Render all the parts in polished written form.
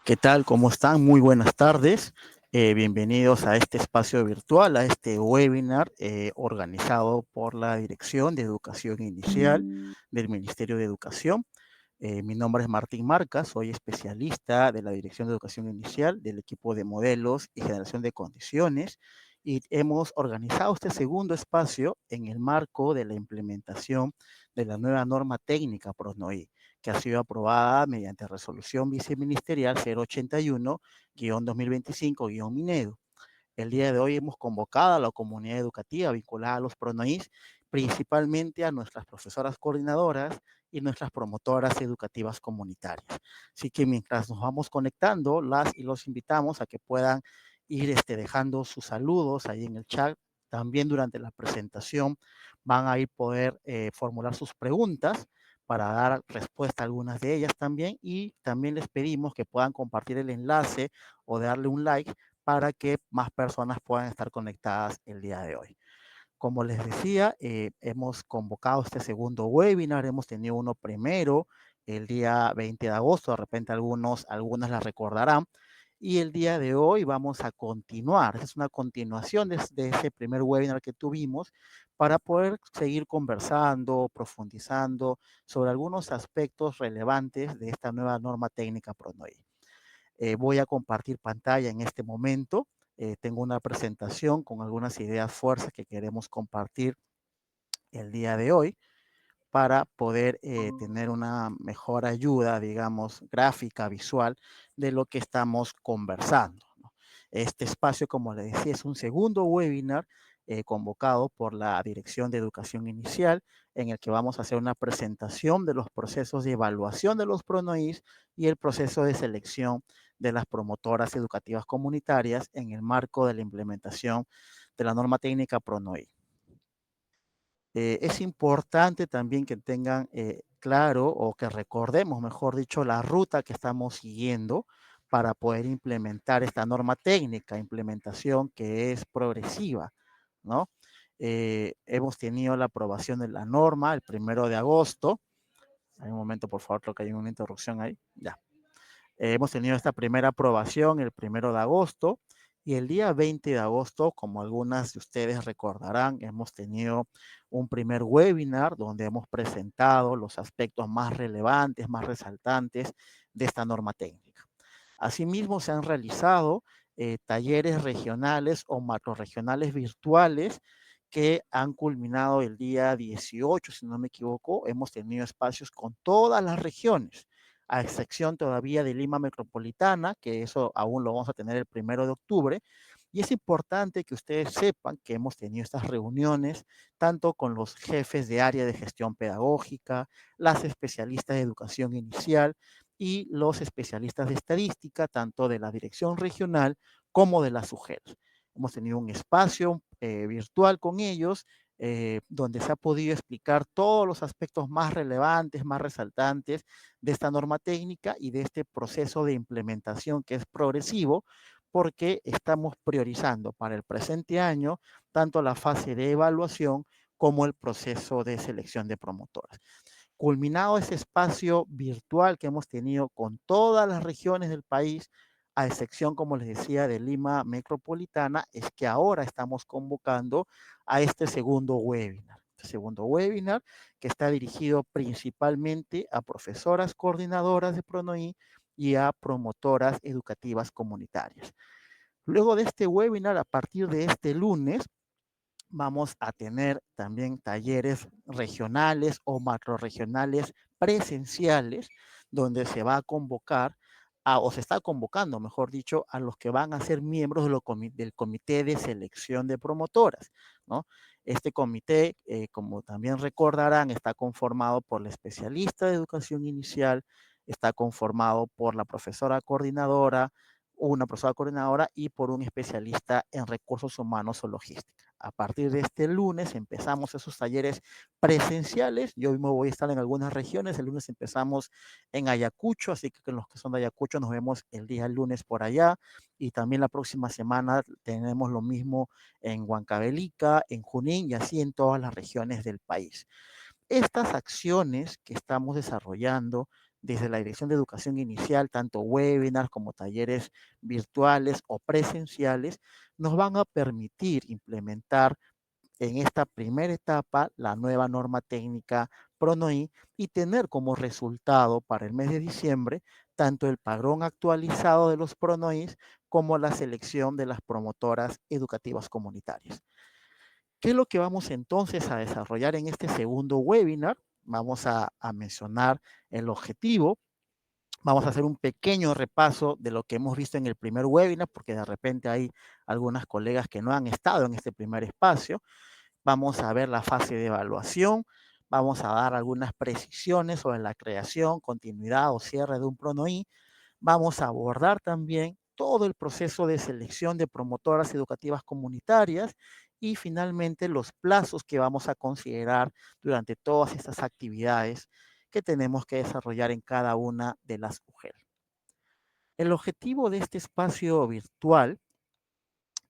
¿Qué tal? ¿Cómo están? Muy buenas tardes. Bienvenidos a este espacio virtual, a este webinar organizado por la Dirección de Educación Inicial del Ministerio de Educación. Mi nombre es Martín Marca, soy especialista de la Dirección de Educación Inicial del equipo de modelos y generación de condiciones y hemos organizado este segundo espacio en el marco de la implementación de la nueva norma técnica PRONOI, que ha sido aprobada mediante resolución viceministerial 081-2025-MINEDU. El día de hoy hemos convocado a la comunidad educativa vinculada a los PRONOIs, principalmente a nuestras profesoras coordinadoras y nuestras promotoras educativas comunitarias. Así que mientras nos vamos conectando, las y los invitamos a que puedan ir dejando sus saludos ahí en el chat. También durante la presentación van a ir poder formular sus preguntas para dar respuesta a algunas de ellas también, y también les pedimos que puedan compartir el enlace o darle un like para que más personas puedan estar conectadas el día de hoy. Como les decía, hemos convocado este segundo webinar, hemos tenido uno primero el día 20 de agosto, de repente algunas la recordarán, y el día de hoy vamos a continuar, es una continuación de ese primer webinar que tuvimos para poder seguir conversando, profundizando sobre algunos aspectos relevantes de esta nueva norma técnica PRONOI. Voy a compartir pantalla en este momento. Tengo una presentación con algunas ideas fuerzas que queremos compartir el día de hoy para poder tener una mejor ayuda, digamos, gráfica, visual de lo que estamos conversando, ¿no? Este espacio, como les decía, es un segundo webinar convocado por la Dirección de Educación Inicial, en el que vamos a hacer una presentación de los procesos de evaluación de los PRONOIs y el proceso de selección de las promotoras educativas comunitarias en el marco de la implementación de la norma técnica PRONOI. Es importante también que tengan claro, o que recordemos, mejor dicho, la ruta que estamos siguiendo para poder implementar esta norma técnica, implementación que es progresiva, ¿no? Hemos tenido la aprobación de la norma el 1 de agosto. Hay un momento, por favor, creo que hay una interrupción ahí. Ya. Hemos tenido esta primera aprobación el 1 de agosto, y el día 20 de agosto, como algunas de ustedes recordarán, hemos tenido un primer webinar donde hemos presentado los aspectos más relevantes, más resaltantes de esta norma técnica. Asimismo, se han realizado talleres regionales o macroregionales virtuales que han culminado el día 18, si no me equivoco. Hemos tenido espacios con todas las regiones, a excepción todavía de Lima Metropolitana, que eso aún lo vamos a tener el 1 de octubre. Y es importante que ustedes sepan que hemos tenido estas reuniones tanto con los jefes de área de gestión pedagógica, las especialistas de educación inicial y los especialistas de estadística, tanto de la dirección regional como de las UGEL. Hemos tenido un espacio virtual con ellos, donde se ha podido explicar todos los aspectos más relevantes, más resaltantes de esta norma técnica y de este proceso de implementación que es progresivo, porque estamos priorizando para el presente año tanto la fase de evaluación como el proceso de selección de promotoras. Culminado ese espacio virtual que hemos tenido con todas las regiones del país, a excepción, como les decía, de Lima Metropolitana, es que ahora estamos convocando a este segundo webinar. Este segundo webinar que está dirigido principalmente a profesoras coordinadoras de PRONOI y a promotoras educativas comunitarias. Luego de este webinar, a partir de este lunes, vamos a tener también talleres regionales o macroregionales presenciales, donde se va a convocar o se está convocando, mejor dicho, a los que van a ser miembros del comité de selección de promotoras, ¿no? Este comité, como también recordarán, está conformado por la especialista de educación inicial, está conformado por la profesora coordinadora, una profesora coordinadora y por un especialista en recursos humanos o logística. A partir de este lunes empezamos esos talleres presenciales. Yo mismo voy a estar en algunas regiones. El lunes empezamos en Ayacucho, así que los que son de Ayacucho nos vemos el día lunes por allá. Y también la próxima semana tenemos lo mismo en Huancavelica, en Junín y así en todas las regiones del país. Estas acciones que estamos desarrollando desde la Dirección de Educación Inicial, tanto webinars como talleres virtuales o presenciales, nos van a permitir implementar en esta primera etapa la nueva norma técnica PRONOI y tener como resultado para el mes de diciembre tanto el padrón actualizado de los PRONOIs como la selección de las promotoras educativas comunitarias. ¿Qué es lo que vamos entonces a desarrollar en este segundo webinar? Vamos a mencionar el objetivo. Vamos a hacer un pequeño repaso de lo que hemos visto en el primer webinar, porque de repente hay algunas colegas que no han estado en este primer espacio. Vamos a ver la fase de evaluación, vamos a dar algunas precisiones sobre la creación, continuidad o cierre de un PRONOI. Vamos a abordar también todo el proceso de selección de promotoras educativas comunitarias y finalmente los plazos que vamos a considerar durante todas estas actividades que tenemos que desarrollar en cada una de las UGEL. El objetivo de este espacio virtual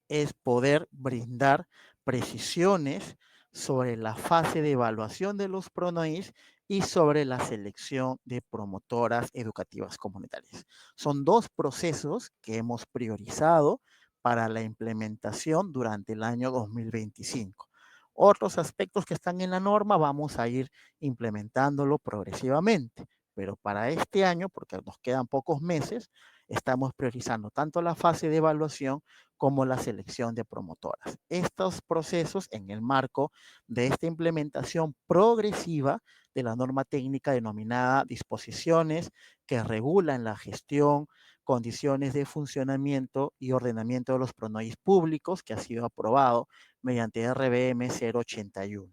es poder brindar precisiones sobre la fase de evaluación de los PRONOIs y sobre la selección de promotoras educativas comunitarias. Son dos procesos que hemos priorizado para la implementación durante el año 2025. Otros aspectos que están en la norma vamos a ir implementándolo progresivamente, pero para este año, porque nos quedan pocos meses, estamos priorizando tanto la fase de evaluación como la selección de promotoras. Estos procesos en el marco de esta implementación progresiva de la norma técnica denominada disposiciones que regulan la gestión, condiciones de funcionamiento y ordenamiento de los pronois públicos que ha sido aprobado mediante RBM 081.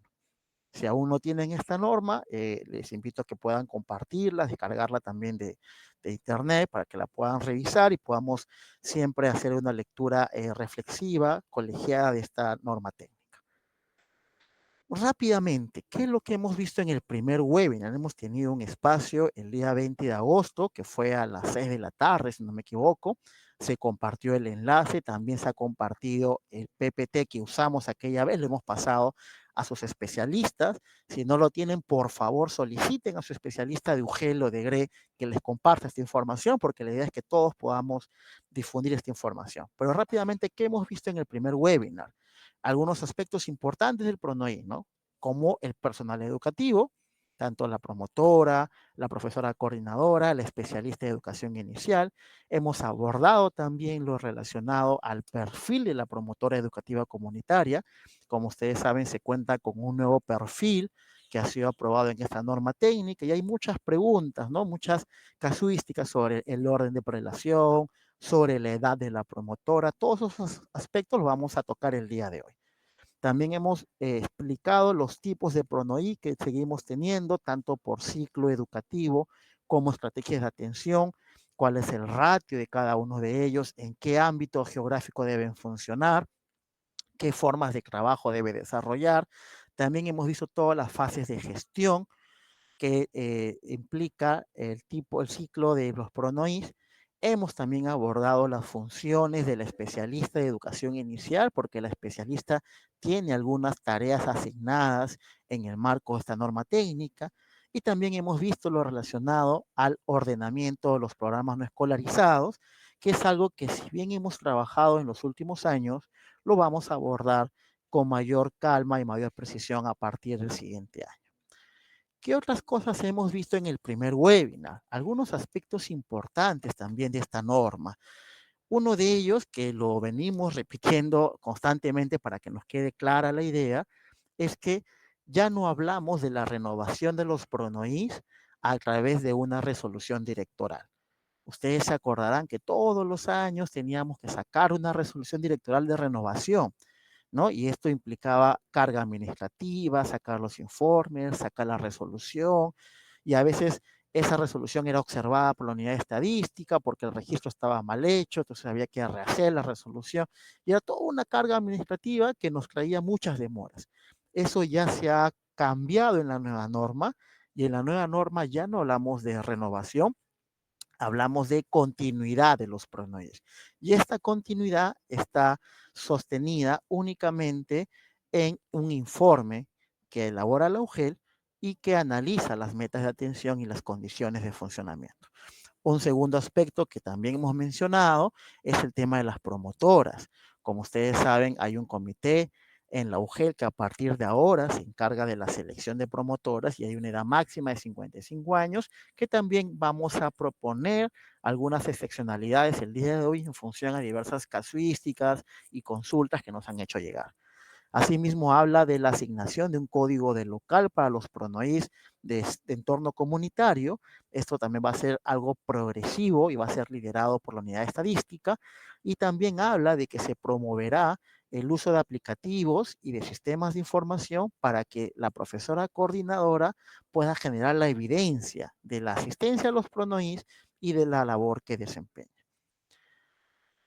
Si aún no tienen esta norma, les invito a que puedan compartirla, descargarla también de internet para que la puedan revisar y podamos siempre hacer una lectura reflexiva, colegiada de esta norma técnica. Rápidamente, ¿qué es lo que hemos visto en el primer webinar? Hemos tenido un espacio el día 20 de agosto, que fue a las 6 de la tarde, si no me equivoco. Se compartió el enlace, también se ha compartido el PPT que usamos aquella vez, lo hemos pasado a sus especialistas. Si no lo tienen, por favor, soliciten a su especialista de UGEL o de GRE que les comparta esta información, porque la idea es que todos podamos difundir esta información. Pero rápidamente, ¿qué hemos visto en el primer webinar? Algunos aspectos importantes del PRONOI, ¿no? Como el personal educativo, tanto la promotora, la profesora coordinadora, la especialista de educación inicial. Hemos abordado también lo relacionado al perfil de la promotora educativa comunitaria. Como ustedes saben, se cuenta con un nuevo perfil que ha sido aprobado en esta norma técnica y hay muchas preguntas, ¿no? Muchas casuísticas sobre el orden de prelación, sobre la edad de la promotora. Todos esos aspectos los vamos a tocar el día de hoy. También hemos explicado los tipos de PRONOI que seguimos teniendo, tanto por ciclo educativo como estrategias de atención, cuál es el ratio de cada uno de ellos, en qué ámbito geográfico deben funcionar, qué formas de trabajo debe desarrollar. También hemos visto todas las fases de gestión que implica el ciclo de los pronois. Hemos también abordado las funciones de la especialista de educación inicial, porque la especialista tiene algunas tareas asignadas en el marco de esta norma técnica. Y también hemos visto lo relacionado al ordenamiento de los programas no escolarizados, que es algo que si bien hemos trabajado en los últimos años, lo vamos a abordar con mayor calma y mayor precisión a partir del siguiente año. ¿Qué otras cosas hemos visto en el primer webinar? Algunos aspectos importantes también de esta norma. Uno de ellos, que lo venimos repitiendo constantemente para que nos quede clara la idea, es que ya no hablamos de la renovación de los pronoís a través de una resolución directoral. Ustedes se acordarán que todos los años teníamos que sacar una resolución directoral de renovación, ¿no? Y esto implicaba carga administrativa, sacar los informes, sacar la resolución, y a veces esa resolución era observada por la unidad de estadística porque el registro estaba mal hecho, entonces había que rehacer la resolución, y era toda una carga administrativa que nos traía muchas demoras. Eso ya se ha cambiado en la nueva norma, y en la nueva norma ya no hablamos de renovación, hablamos de continuidad de los pronoides. Y esta continuidad está sostenida únicamente en un informe que elabora la UGEL y que analiza las metas de atención y las condiciones de funcionamiento. Un segundo aspecto que también hemos mencionado es el tema de las promotoras. Como ustedes saben, hay un comité en la UGEL que a partir de ahora se encarga de la selección de promotoras y hay una edad máxima de 55 años que también vamos a proponer algunas excepcionalidades el día de hoy en función a diversas casuísticas y consultas que nos han hecho llegar. Asimismo, habla de la asignación de un código de local para los pronoís de entorno comunitario. Esto también va a ser algo progresivo y va a ser liderado por la unidad de estadística. Y también habla de que se promoverá el uso de aplicativos y de sistemas de información para que la profesora coordinadora pueda generar la evidencia de la asistencia a los pronoís y de la labor que desempeña.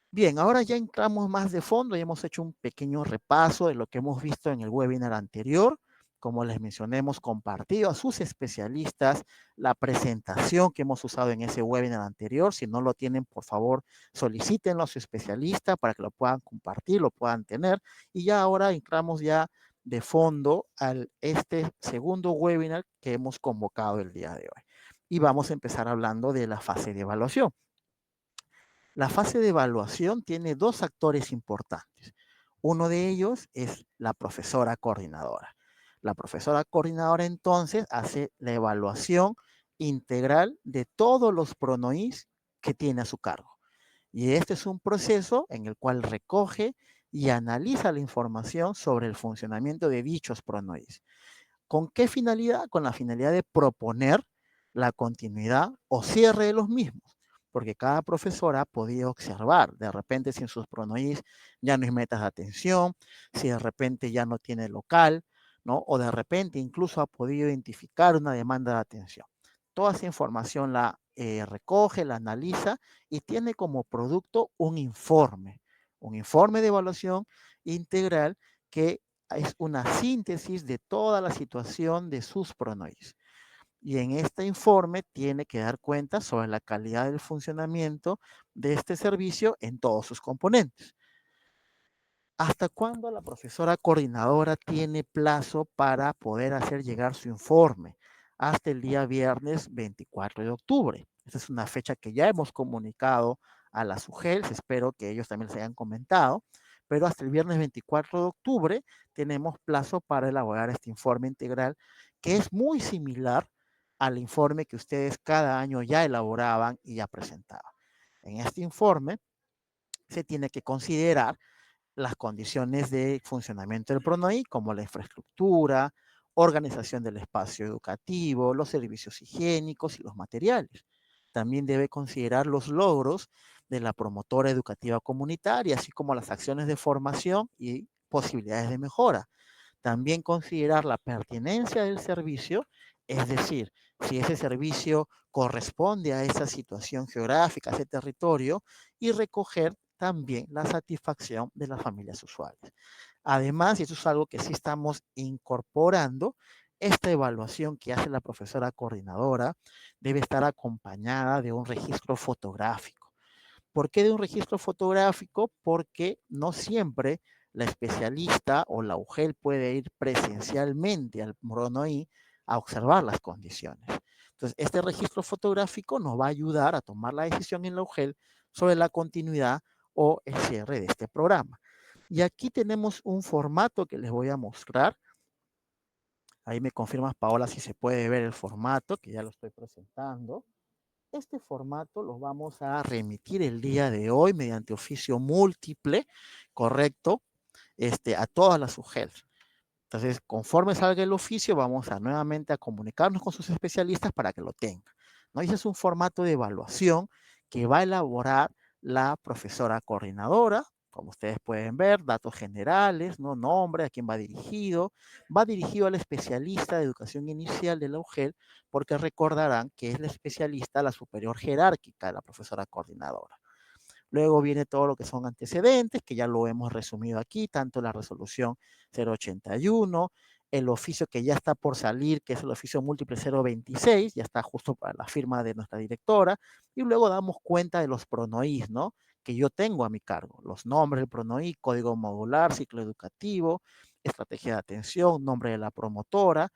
Bien, ahora ya entramos más de fondo y hemos hecho un pequeño repaso de lo que hemos visto en el webinar anterior. Como les mencioné, hemos compartido a sus especialistas la presentación que hemos usado en ese webinar anterior. Si no lo tienen, por favor, solicítenlo a su especialista para que lo puedan compartir, lo puedan tener. Y ya ahora entramos ya de fondo al este segundo webinar que hemos convocado el día de hoy. Y vamos a empezar hablando de la fase de evaluación. La fase de evaluación tiene dos actores importantes. Uno de ellos es la profesora coordinadora. La profesora coordinadora entonces hace la evaluación integral de todos los pronoís que tiene a su cargo. Y este es un proceso en el cual recoge y analiza la información sobre el funcionamiento de dichos pronoís. ¿Con qué finalidad? Con la finalidad de proponer la continuidad o cierre de los mismos, porque cada profesora podía observar, de repente si en sus pronoís ya no hay metas de atención, si de repente ya no tiene local, ¿no? O de repente incluso ha podido identificar una demanda de atención. Toda esa información la recoge, la analiza y tiene como producto un informe de evaluación integral que es una síntesis de toda la situación de sus pronoís. Y en este informe tiene que dar cuenta sobre la calidad del funcionamiento de este servicio en todos sus componentes. ¿Hasta cuándo la profesora coordinadora tiene plazo para poder hacer llegar su informe? Hasta el día viernes 24 de octubre. Esa es una fecha que ya hemos comunicado a las UGELs, espero que ellos también se hayan comentado, pero hasta el viernes 24 de octubre tenemos plazo para elaborar este informe integral, que es muy similar al informe que ustedes cada año ya elaboraban y ya presentaban. En este informe se tiene que considerar las condiciones de funcionamiento del PRONOI, como la infraestructura, organización del espacio educativo, los servicios higiénicos y los materiales. También debe considerar los logros de la promotora educativa comunitaria, así como las acciones de formación y posibilidades de mejora. También considerar la pertinencia del servicio, es decir, si ese servicio corresponde a esa situación geográfica, a ese territorio, y recoger también la satisfacción de las familias usuarias. Además, y eso es algo que sí estamos incorporando, esta evaluación que hace la profesora coordinadora debe estar acompañada de un registro fotográfico. ¿Por qué de un registro fotográfico? Porque no siempre la especialista o la UGEL puede ir presencialmente al Pronoí a observar las condiciones. Entonces, este registro fotográfico nos va a ayudar a tomar la decisión en la UGEL sobre la continuidad o el cierre de este programa. Y aquí tenemos un formato que les voy a mostrar. Ahí me confirmas, Paola, si se puede ver el formato, que ya lo estoy presentando. Este formato lo vamos a remitir el día de hoy mediante oficio múltiple, correcto, a todas las UGELs. Entonces, conforme salga el oficio, vamos a nuevamente a comunicarnos con sus especialistas para que lo tengan, ¿no? Y ese es un formato de evaluación que va a elaborar la profesora coordinadora, como ustedes pueden ver, datos generales, ¿no? Nombre, a quién va dirigido al especialista de educación inicial de la UGEL, porque recordarán que es la especialista, la superior jerárquica de la profesora coordinadora. Luego viene todo lo que son antecedentes, que ya lo hemos resumido aquí, tanto la resolución 081, el oficio que ya está por salir, que es el oficio múltiple 026, ya está justo para la firma de nuestra directora, y luego damos cuenta de los pronoís, ¿no? Que yo tengo a mi cargo, los nombres del pronoí, código modular, ciclo educativo, estrategia de atención, nombre de la promotora,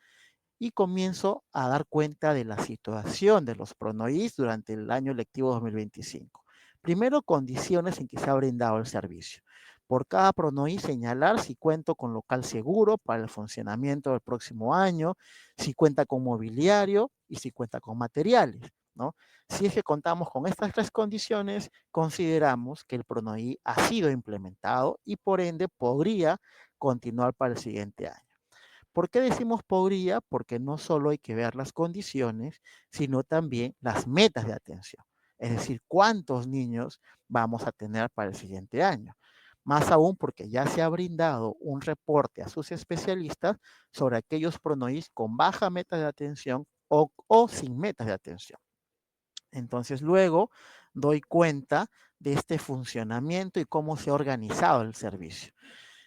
y comienzo a dar cuenta de la situación de los PRONOIS durante el año lectivo 2025. Primero, condiciones en que se ha brindado el servicio. Por cada PRONOI señalar si cuento con local seguro para el funcionamiento del próximo año, si cuenta con mobiliario y si cuenta con materiales, ¿no? Si es que contamos con estas tres condiciones, consideramos que el PRONOI ha sido implementado y por ende podría continuar para el siguiente año. ¿Por qué decimos podría? Porque no solo hay que ver las condiciones, sino también las metas de atención. Es decir, cuántos niños vamos a tener para el siguiente año. Más aún porque ya se ha brindado un reporte a sus especialistas sobre aquellos pronoís con baja meta de atención o sin metas de atención. Entonces luego doy cuenta de este funcionamiento y cómo se ha organizado el servicio.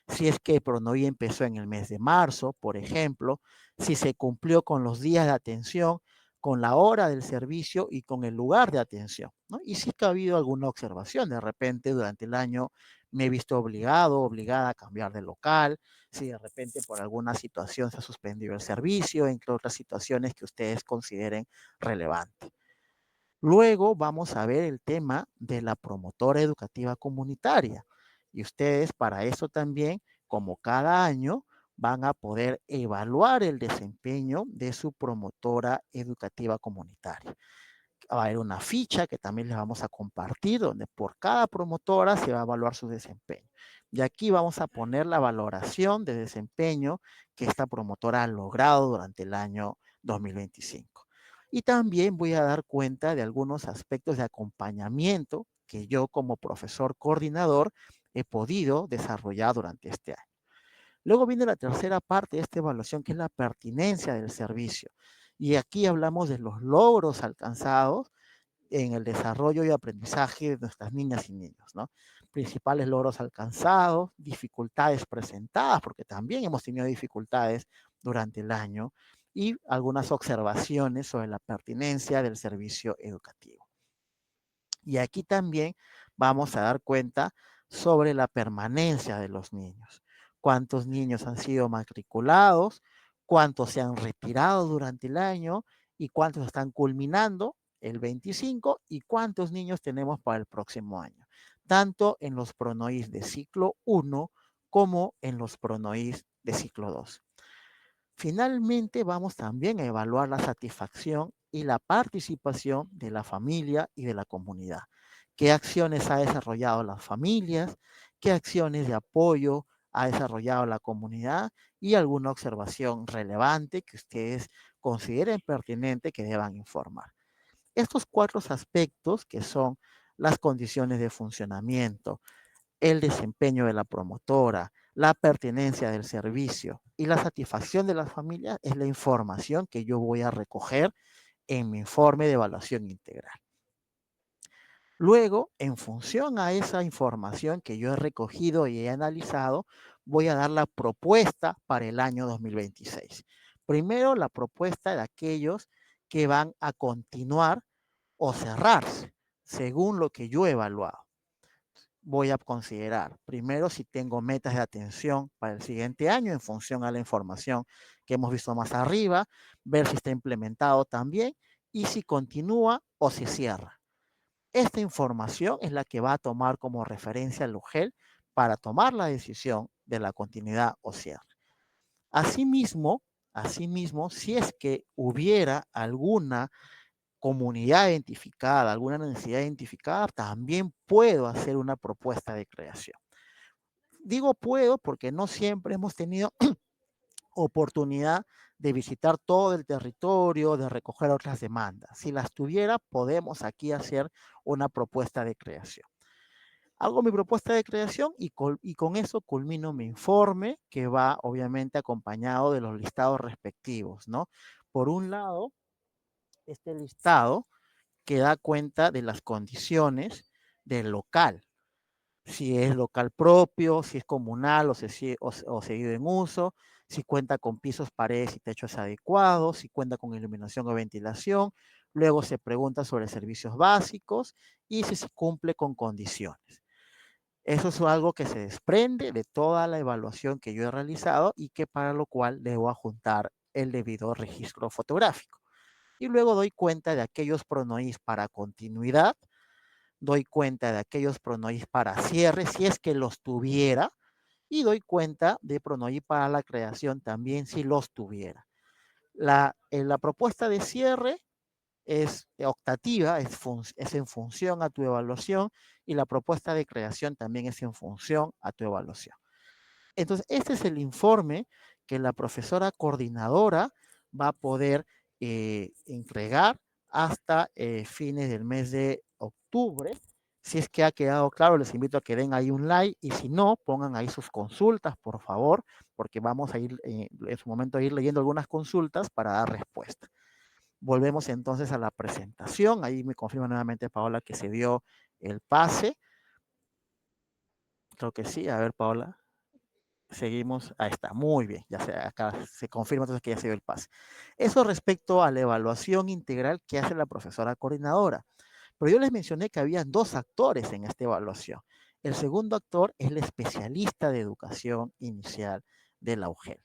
Si es que Pronoví empezó en el mes de marzo, por ejemplo, si se cumplió con los días de atención, con la hora del servicio y con el lugar de atención, ¿no? Y si es que ha habido alguna observación, de repente durante el año me he visto obligado, obligada a cambiar de local, si de repente por alguna situación se ha suspendido el servicio, entre otras situaciones que ustedes consideren relevantes. Luego vamos a ver el tema de la promotora educativa comunitaria. Y ustedes para eso también, como cada año, van a poder evaluar el desempeño de su promotora educativa comunitaria. Va a haber una ficha que también les vamos a compartir, donde por cada promotora se va a evaluar su desempeño. Y aquí vamos a poner la valoración de desempeño que esta promotora ha logrado durante el año 2025. Y también voy a dar cuenta de algunos aspectos de acompañamiento que yo como profesor coordinador he podido desarrollar durante este año. Luego viene la tercera parte de esta evaluación, que es la pertinencia del servicio. Y aquí hablamos de los logros alcanzados en el desarrollo y aprendizaje de nuestras niñas y niños, ¿no? Principales logros alcanzados, dificultades presentadas, porque también hemos tenido dificultades durante el año, y algunas observaciones sobre la pertinencia del servicio educativo. Y aquí también vamos a dar cuenta sobre la permanencia de los niños. Cuántos niños han sido matriculados, cuántos se han retirado durante el año y cuántos están culminando el 25 y cuántos niños tenemos para el próximo año, tanto en los pronoís de ciclo 1 como en los pronoís de ciclo 2. Finalmente, vamos también a evaluar la satisfacción y la participación de la familia y de la comunidad. ¿Qué acciones ha desarrollado las familias? ¿Qué acciones de apoyo ha desarrollado la comunidad? Y alguna observación relevante que ustedes consideren pertinente que deban informar. Estos cuatro aspectos, que son las condiciones de funcionamiento, el desempeño de la promotora, la pertenencia del servicio y la satisfacción de las familias, es la información que yo voy a recoger en mi informe de evaluación integral. Luego, en función a esa información que yo he recogido y he analizado, voy a dar la propuesta para el año 2026. Primero, la propuesta de aquellos que van a continuar o cerrarse, según lo que yo he evaluado. Voy a considerar primero si tengo metas de atención para el siguiente año en función a la información que hemos visto más arriba, ver si está implementado también y si continúa o se cierra. Esta información es la que va a tomar como referencia el UGEL para tomar la decisión de la continuidad o cierre. Asimismo, asimismo, si es que hubiera alguna comunidad identificada, alguna necesidad identificada, también puedo hacer una propuesta de creación. Digo puedo porque no siempre hemos tenido oportunidad de visitar todo el territorio, de recoger otras demandas. Si las tuviera, podemos aquí hacer una propuesta de creación. Hago mi propuesta de creación y con eso culmino mi informe, que va obviamente acompañado de los listados respectivos, ¿no? Por un lado, este listado que da cuenta de las condiciones del local, si es local propio, si es comunal o seguido en uso, si cuenta con pisos, paredes y techos adecuados, si cuenta con iluminación o ventilación. Luego se pregunta sobre servicios básicos y si se cumple con condiciones. Eso es algo que se desprende de toda la evaluación que yo he realizado y que para lo cual debo adjuntar el debido registro fotográfico. Y luego doy cuenta de aquellos pronoís para continuidad, doy cuenta de aquellos pronoís para cierre, si es que los tuviera, y doy cuenta de pronoí para la creación también, si los tuviera. La propuesta de cierre es optativa, es en función a tu evaluación, y la propuesta de creación también es en función a tu evaluación. Entonces, este es el informe que la profesora coordinadora va a poder entregar hasta fines del mes de octubre. Si es que ha quedado claro, les invito a que den ahí un like, y si no, pongan ahí sus consultas, por favor, porque vamos a ir en su momento a ir leyendo algunas consultas para dar respuesta. Volvemos entonces a la presentación. Ahí me confirma nuevamente Paola que se dio el pase. Creo que sí. A ver, Paola. Seguimos, ahí está, muy bien, ya se, acá se confirma entonces que ya se dio el pase. Eso respecto a la evaluación integral que hace la profesora coordinadora. Pero yo les mencioné que habían dos actores en esta evaluación. El segundo actor es el especialista de educación inicial de la UGEL.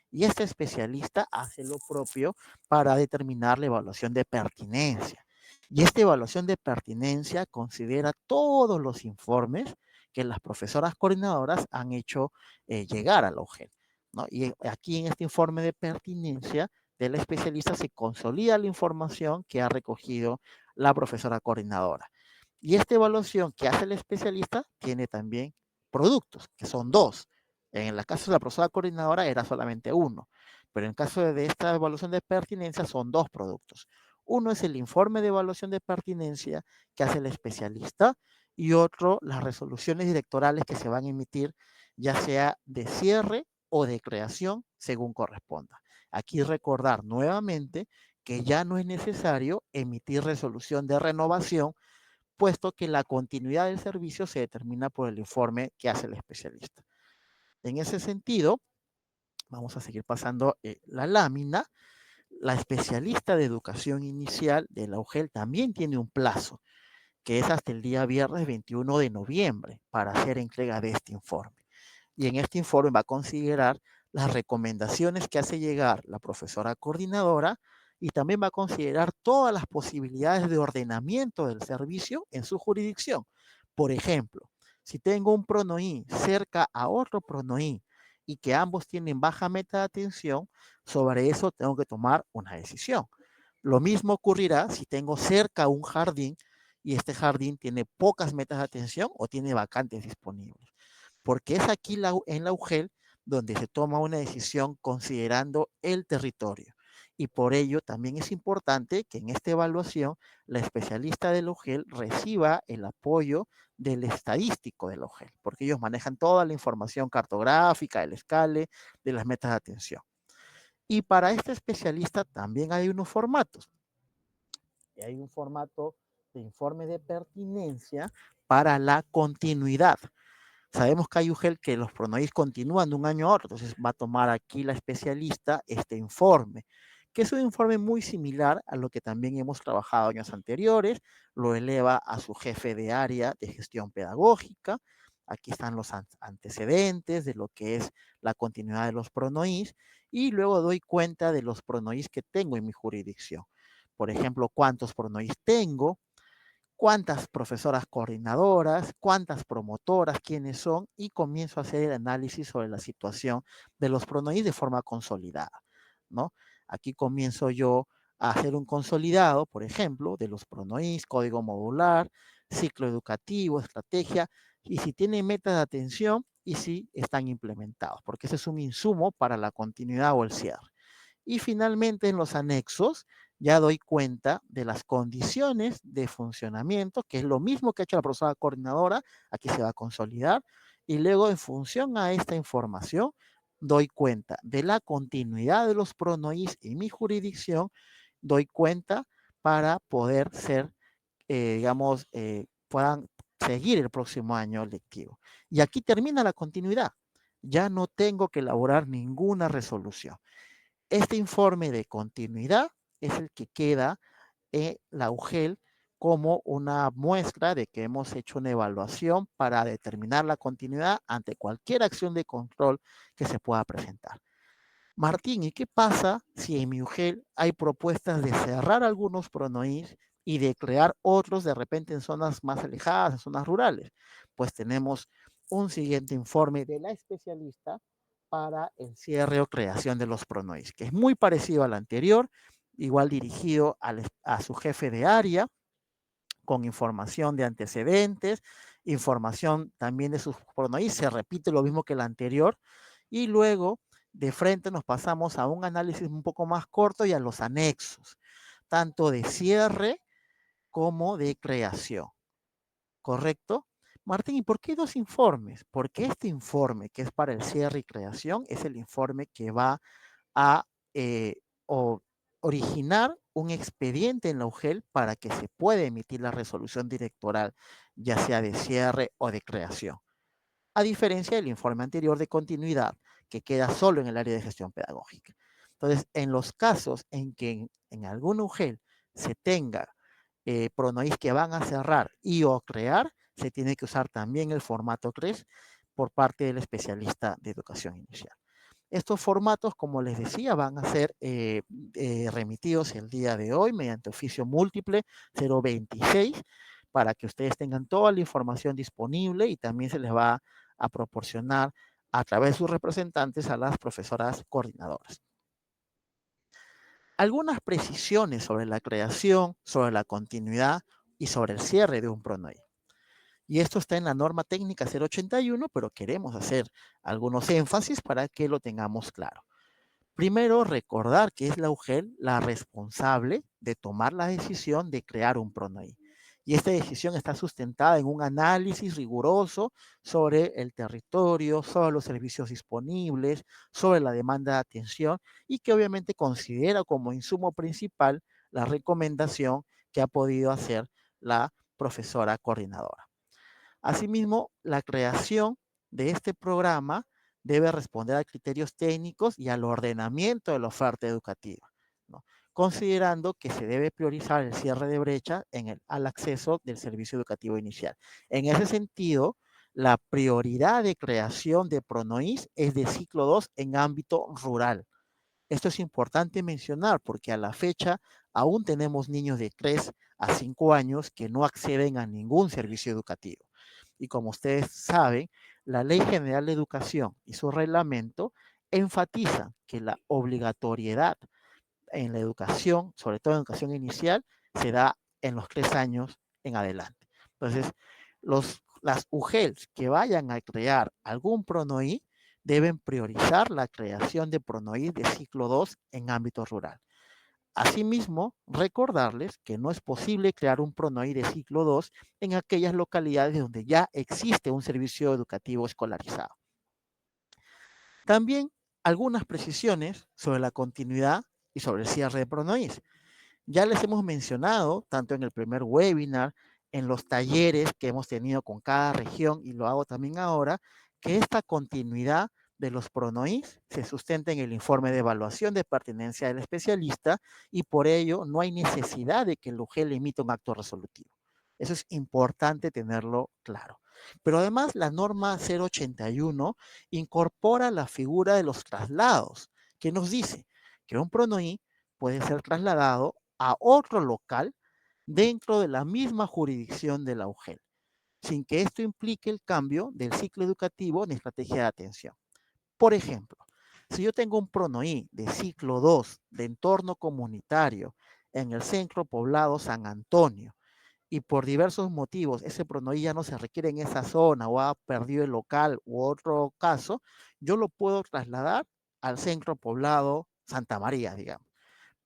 Y este especialista hace lo propio para determinar la evaluación de pertinencia. Y esta evaluación de pertinencia considera todos los informes que las profesoras coordinadoras han hecho llegar a la UGEL, ¿no? Y aquí en este informe de pertinencia del especialista se consolida la información que ha recogido la profesora coordinadora. Y esta evaluación que hace el especialista tiene también productos, que son dos. En el caso de la profesora coordinadora era solamente uno, pero en el caso de esta evaluación de pertinencia son dos productos. Uno es el informe de evaluación de pertinencia que hace el especialista, y otro, las resoluciones directorales que se van a emitir, ya sea de cierre o de creación, según corresponda. Aquí recordar nuevamente que ya no es necesario emitir resolución de renovación, puesto que la continuidad del servicio se determina por el informe que hace el especialista. En ese sentido, vamos a seguir pasando la lámina. La especialista de educación inicial de la UGEL también tiene un plazo, que es hasta el día viernes 21 de noviembre, para hacer entrega de este informe. Y en este informe va a considerar las recomendaciones que hace llegar la profesora coordinadora, y también va a considerar todas las posibilidades de ordenamiento del servicio en su jurisdicción. Por ejemplo, si tengo un pronoí cerca a otro pronoí y que ambos tienen baja meta de atención, sobre eso tengo que tomar una decisión. Lo mismo ocurrirá si tengo cerca un jardín y este jardín tiene pocas metas de atención o tiene vacantes disponibles, porque es aquí en la UGEL donde se toma una decisión considerando el territorio. Y por ello también es importante que en esta evaluación la especialista del UGEL reciba el apoyo del estadístico del UGEL, porque ellos manejan toda la información cartográfica, el escale, de las metas de atención. Y para este especialista también hay unos formatos. Hay un formato de informe de pertinencia para la continuidad. Sabemos que hay UGEL que los pronoís continúan de un año a otro, entonces va a tomar aquí la especialista este informe, que es un informe muy similar a lo que también hemos trabajado años anteriores. Lo eleva a su jefe de área de gestión pedagógica. Aquí están los antecedentes de lo que es la continuidad de los pronoís, y luego doy cuenta de los pronoís que tengo en mi jurisdicción. Por ejemplo, cuántos pronoís tengo, cuántas profesoras coordinadoras, cuántas promotoras, quiénes son, y comienzo a hacer el análisis sobre la situación de los pronoís de forma consolidada, ¿no? Aquí comienzo yo a hacer un consolidado, por ejemplo, de los pronoís, código modular, ciclo educativo, estrategia, y si tienen metas de atención y si están implementados, porque ese es un insumo para la continuidad o el cierre. Y finalmente en los anexos ya doy cuenta de las condiciones de funcionamiento, que es lo mismo que ha hecho la profesora coordinadora. Aquí se va a consolidar, y luego en función a esta información doy cuenta de la continuidad de los pronoís en mi jurisdicción, doy cuenta para poder ser, digamos, puedan seguir el próximo año lectivo. Y aquí termina la continuidad. Ya no tengo que elaborar ninguna resolución. Este informe de continuidad es el que queda en la UGEL como una muestra de que hemos hecho una evaluación para determinar la continuidad ante cualquier acción de control que se pueda presentar. Martín, ¿y qué pasa si en mi UGEL hay propuestas de cerrar algunos pronoís y de crear otros de repente en zonas más alejadas, en zonas rurales? Pues tenemos un siguiente informe de la especialista para el cierre o creación de los pronoís, que es muy parecido al anterior, igual dirigido a su jefe de área, con información de antecedentes, información también de sus pronoís, se repite lo mismo que el anterior, y luego de frente nos pasamos a un análisis un poco más corto y a los anexos, tanto de cierre como de creación, ¿correcto? Martín, ¿y por qué dos informes? Porque este informe, que es para el cierre y creación, es el informe que va a o originar un expediente en la UGEL para que se pueda emitir la resolución directoral, ya sea de cierre o de creación, a diferencia del informe anterior de continuidad, que queda solo en el área de gestión pedagógica. Entonces, en los casos en que en algún UGEL se tenga pronoís que van a cerrar y o crear, se tiene que usar también el formato CRES por parte del especialista de educación inicial. Estos formatos, como les decía, van a ser remitidos el día de hoy mediante oficio múltiple 026 para que ustedes tengan toda la información disponible y también se les va a proporcionar a través de sus representantes a las profesoras coordinadoras. Algunas precisiones sobre la creación, sobre la continuidad y sobre el cierre de un PRONOI. Y esto está en la norma técnica 081, pero queremos hacer algunos énfasis para que lo tengamos claro. Primero, recordar que es la UGEL la responsable de tomar la decisión de crear un PRONOI. Y esta decisión está sustentada en un análisis riguroso sobre el territorio, sobre los servicios disponibles, sobre la demanda de atención y que obviamente considera como insumo principal la recomendación que ha podido hacer la profesora coordinadora. Asimismo, la creación de este programa debe responder a criterios técnicos y al ordenamiento de la oferta educativa, ¿no? Considerando que se debe priorizar el cierre de brecha al acceso del servicio educativo inicial. En ese sentido, la prioridad de creación de PRONOIS es de ciclo 2 en ámbito rural. Esto es importante mencionar porque a la fecha aún tenemos niños de 3 a 5 años que no acceden a ningún servicio educativo. Y como ustedes saben, la Ley General de Educación y su reglamento enfatizan que la obligatoriedad en la educación, sobre todo en educación inicial, se da en los 3 años en adelante. Entonces, las UGELs que vayan a crear algún PRONOI deben priorizar la creación de PRONOI de ciclo 2 en ámbito rural. Asimismo, recordarles que no es posible crear un PRONOI de ciclo 2 en aquellas localidades donde ya existe un servicio educativo escolarizado. También algunas precisiones sobre la continuidad y sobre el cierre de PRONOIs. Ya les hemos mencionado, tanto en el primer webinar, en los talleres que hemos tenido con cada región, y lo hago también ahora, que esta continuidad de los pronoís se sustenta en el informe de evaluación de pertinencia del especialista y por ello no hay necesidad de que el UGEL emita un acto resolutivo. Eso es importante tenerlo claro. Pero además la norma 081 incorpora la figura de los traslados, que nos dice que un pronoí puede ser trasladado a otro local dentro de la misma jurisdicción de la UGEL, sin que esto implique el cambio del ciclo educativo en estrategia de atención. Por ejemplo, si yo tengo un PRONOI de ciclo 2 de entorno comunitario en el centro poblado San Antonio y por diversos motivos ese PRONOI ya no se requiere en esa zona o ha perdido el local u otro caso, yo lo puedo trasladar al centro poblado Santa María, digamos.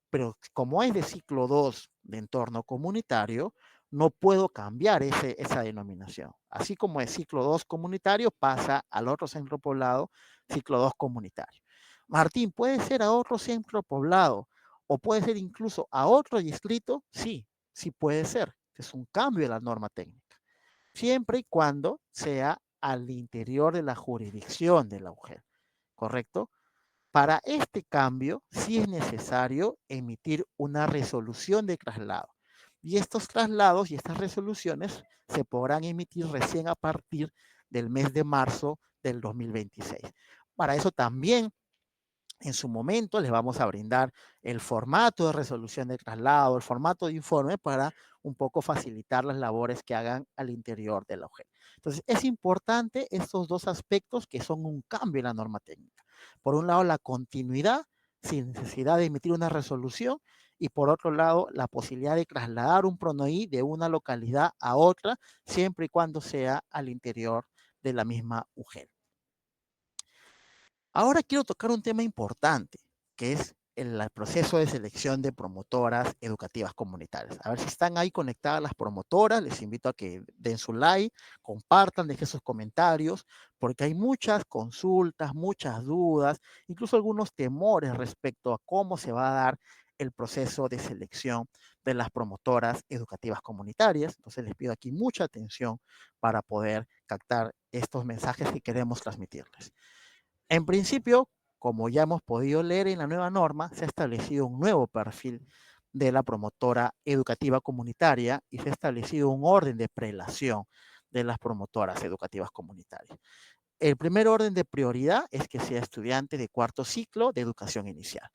Pero como es de ciclo 2 de entorno comunitario, no puedo cambiar esa denominación. Así como es ciclo 2 comunitario, pasa al otro centro poblado, ciclo 2 comunitario. Martín, ¿puede ser a otro centro poblado o puede ser incluso a otro distrito? Sí, sí puede ser. Es un cambio de la norma técnica. Siempre y cuando sea al interior de la jurisdicción de la UGEL, ¿correcto? Para este cambio, sí es necesario emitir una resolución de traslado. Y estos traslados y estas resoluciones se podrán emitir recién a partir del mes de marzo del 2026. Para eso también En su momento les vamos a brindar el formato de resolución de traslado, el formato de informe para un poco facilitar las labores que hagan al interior de la UGEL. Entonces, es importante estos dos aspectos que son un cambio en la norma técnica. Por un lado, la continuidad sin necesidad de emitir una resolución y por otro lado, la posibilidad de trasladar un PRONOI de una localidad a otra, siempre y cuando sea al interior de la misma UGEL. Ahora quiero tocar un tema importante, que es el proceso de selección de promotoras educativas comunitarias. A ver si están ahí conectadas las promotoras, les invito a que den su like, compartan, dejen sus comentarios, porque hay muchas consultas, muchas dudas, incluso algunos temores respecto a cómo se va a dar el proceso de selección de las promotoras educativas comunitarias. Entonces les pido aquí mucha atención para poder captar estos mensajes que queremos transmitirles. En principio, como ya hemos podido leer en la nueva norma, se ha establecido un nuevo perfil de la promotora educativa comunitaria y se ha establecido un orden de prelación de las promotoras educativas comunitarias. El primer orden de prioridad es que sea estudiante de cuarto ciclo de educación inicial.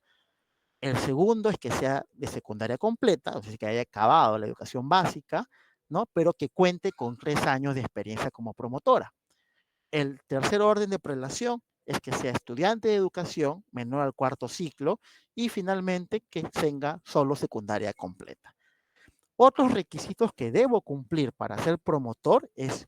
El segundo es que sea de secundaria completa, o sea, que haya acabado la educación básica, ¿no? Pero que cuente con 3 años de experiencia como promotora. El tercer orden de prelación es que sea estudiante de educación menor al cuarto ciclo y finalmente que tenga solo secundaria completa. Otros requisitos que debo cumplir para ser promotor es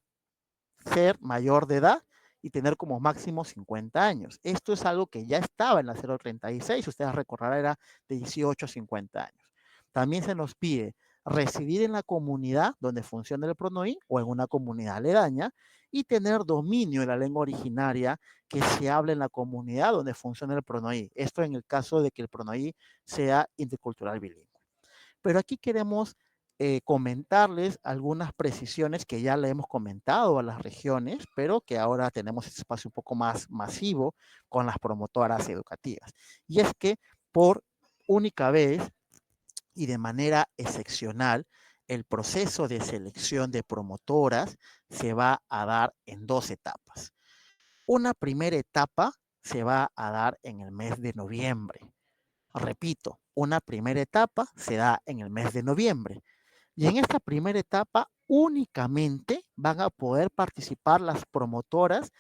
ser mayor de edad y tener como máximo 50 años. Esto es algo que ya estaba en la 036, ustedes recordarán, era de 18 a 50 años. También se nos pide residir en la comunidad donde funciona el PRONOI o en una comunidad aledaña y tener dominio de la lengua originaria que se habla en la comunidad donde funciona el PRONOI. Esto en el caso de que el PRONOI sea intercultural bilingüe. Pero aquí queremos comentarles algunas precisiones que ya le hemos comentado a las regiones, pero que ahora tenemos este espacio un poco más masivo con las promotoras educativas. Y es que por única vez y de manera excepcional, el proceso de selección de promotoras se va a dar en 2 etapas. Una primera etapa se va a dar en el mes de noviembre. Repito, una primera etapa se da en el mes de noviembre. Y en esta primera etapa únicamente van a poder participar las promotoras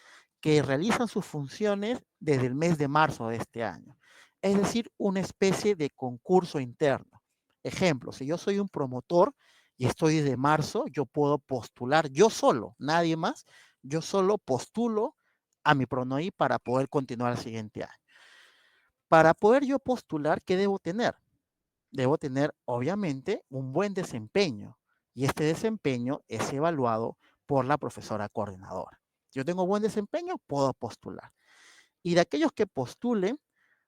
que realizan sus funciones desde el mes de marzo de este año. Es decir, una especie de concurso interno. Ejemplo, si yo soy un promotor y estoy desde marzo, yo puedo postular yo solo, nadie más, yo solo postulo a mi PRONOI para poder continuar el siguiente año. Para poder yo postular, ¿qué debo tener? Debo tener, obviamente, un buen desempeño y este desempeño es evaluado por la profesora coordinadora. Yo tengo buen desempeño, puedo postular. Y de aquellos que postulen,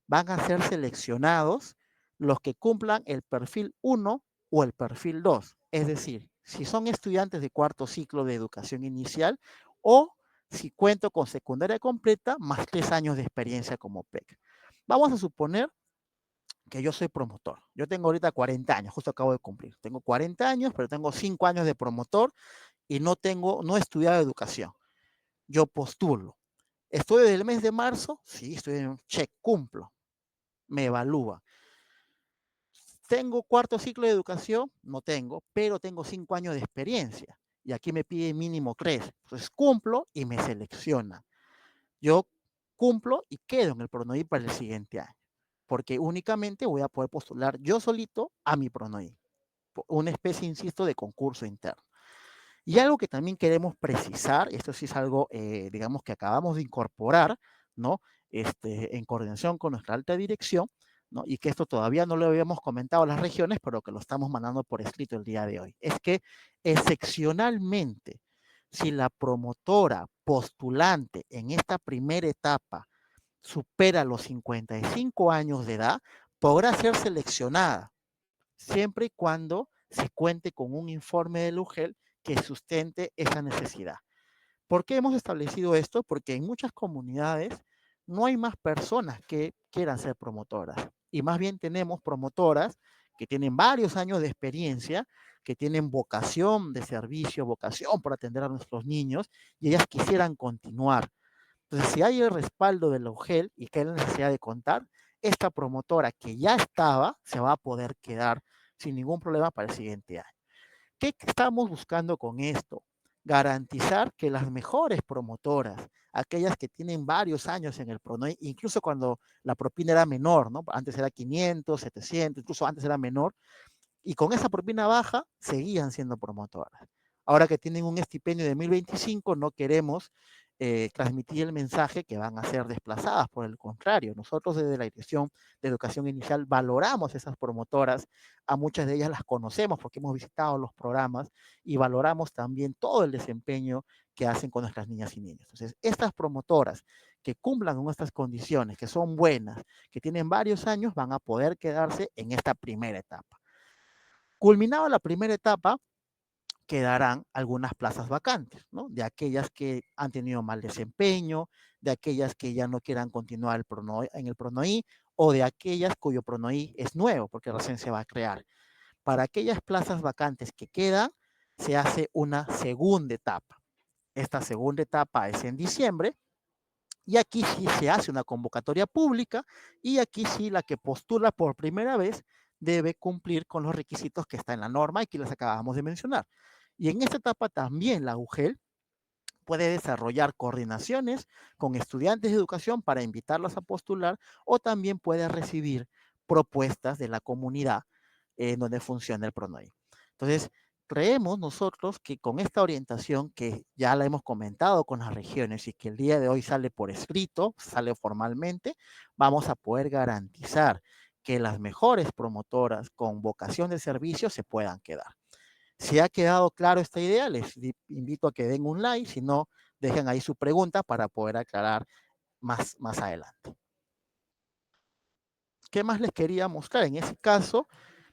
van a ser seleccionados los que cumplan el perfil 1 o el perfil 2. Es decir, si son estudiantes de cuarto ciclo de educación inicial o si cuento con secundaria completa más 3 años de experiencia como PEC. Vamos a suponer que yo soy promotor. Yo tengo ahorita 40 años, justo acabo de cumplir. Tengo 40 años, pero tengo 5 años de promotor y no he estudiado educación. Yo postulo. ¿Estoy desde el mes de marzo? Sí, estoy en check, cumplo. Me evalúa. ¿Tengo cuarto ciclo de educación? No tengo, pero tengo 5 años de experiencia. Y aquí me pide mínimo 3. Entonces cumplo y me selecciona. Yo cumplo y quedo en el PRONOI para el siguiente año, porque únicamente voy a poder postular yo solito a mi PRONOI, una especie, insisto, de concurso interno. Y algo que también queremos precisar, esto sí es algo, digamos, que acabamos de incorporar, ¿no? En coordinación con nuestra alta dirección, ¿no? Y que esto todavía no lo habíamos comentado a las regiones, pero que lo estamos mandando por escrito el día de hoy. Es que excepcionalmente, si la promotora postulante en esta primera etapa supera los 55 años de edad, podrá ser seleccionada siempre y cuando se cuente con un informe del UGEL que sustente esa necesidad. ¿Por qué hemos establecido esto? Porque en muchas comunidades no hay más personas que quieran ser promotoras y más bien tenemos promotoras que tienen varios años de experiencia, que tienen vocación de servicio, vocación por atender a nuestros niños y ellas quisieran continuar. Entonces, si hay el respaldo de la UGEL y que hay la necesidad de contar, esta promotora que ya estaba se va a poder quedar sin ningún problema para el siguiente año. ¿Qué estamos buscando con esto? Garantizar que las mejores promotoras, aquellas que tienen varios años en el PRONOI, incluso cuando la propina era menor, ¿no? Antes era 500, 700, incluso antes era menor, y con esa propina baja seguían siendo promotoras. Ahora que tienen un estipendio de 1025, no queremos transmitir el mensaje que van a ser desplazadas. Por el contrario, nosotros desde la Dirección de Educación Inicial valoramos esas promotoras, a muchas de ellas las conocemos porque hemos visitado los programas y valoramos también todo el desempeño que hacen con nuestras niñas y niños. Entonces, estas promotoras que cumplan con estas condiciones, que son buenas, que tienen varios años, van a poder quedarse en esta primera etapa. Culminada la primera etapa, quedarán algunas plazas vacantes, ¿no? De aquellas que han tenido mal desempeño, de aquellas que ya no quieran continuar en el PRONOI o de aquellas cuyo PRONOI es nuevo porque recién se va a crear. Para aquellas plazas vacantes que quedan, se hace una segunda etapa. Esta segunda etapa es en diciembre y aquí sí se hace una convocatoria pública y aquí sí la que postula por primera vez debe cumplir con los requisitos que está en la norma y que les acabamos de mencionar. Y en esta etapa también la UGEL puede desarrollar coordinaciones con estudiantes de educación para invitarlos a postular o también puede recibir propuestas de la comunidad en donde funciona el PRONOI. Entonces, creemos nosotros que con esta orientación que ya la hemos comentado con las regiones y que el día de hoy sale por escrito, sale formalmente, vamos a poder garantizar que las mejores promotoras con vocación de servicio se puedan quedar. Si ha quedado claro esta idea, les invito a que den un like, si no, dejen ahí su pregunta para poder aclarar más adelante. ¿Qué más les quería mostrar? En ese caso,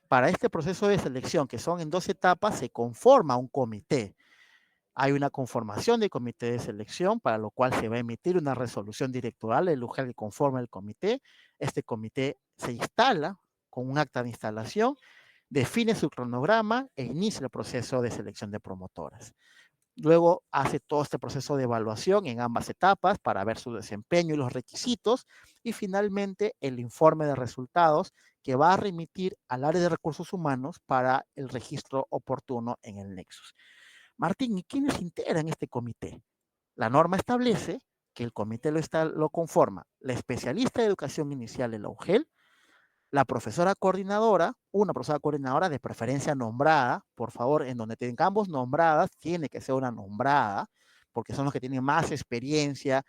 para este proceso de selección, que son en 2 etapas, se conforma un comité. Hay una conformación de comité de selección, para lo cual se va a emitir una resolución directoral del lugar que conforma el comité. Este comité se instala con un acta de instalación, define su cronograma e inicia el proceso de selección de promotoras. Luego hace todo este proceso de evaluación en ambas etapas para ver su desempeño y los requisitos y finalmente el informe de resultados que va a remitir al área de recursos humanos para el registro oportuno en el Nexus. Martín, ¿y quiénes integran este comité? La norma establece que el comité lo conforma la especialista de educación inicial de la UGEL, la profesora coordinadora, una profesora coordinadora de preferencia nombrada, por favor, en donde tengamos nombradas, tiene que ser una nombrada, porque son los que tienen más experiencia,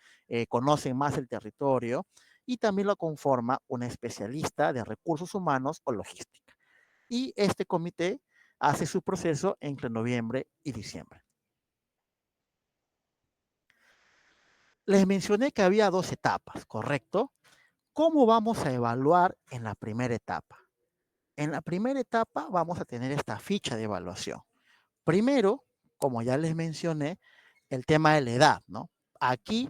conocen más el territorio, y también lo conforma una especialista de recursos humanos o logística. Y este comité hace su proceso entre noviembre y diciembre. Les mencioné que había 2 etapas, ¿correcto? ¿Cómo vamos a evaluar en la primera etapa? En la primera etapa vamos a tener esta ficha de evaluación. Primero, como ya les mencioné, el tema de la edad, ¿no? Aquí,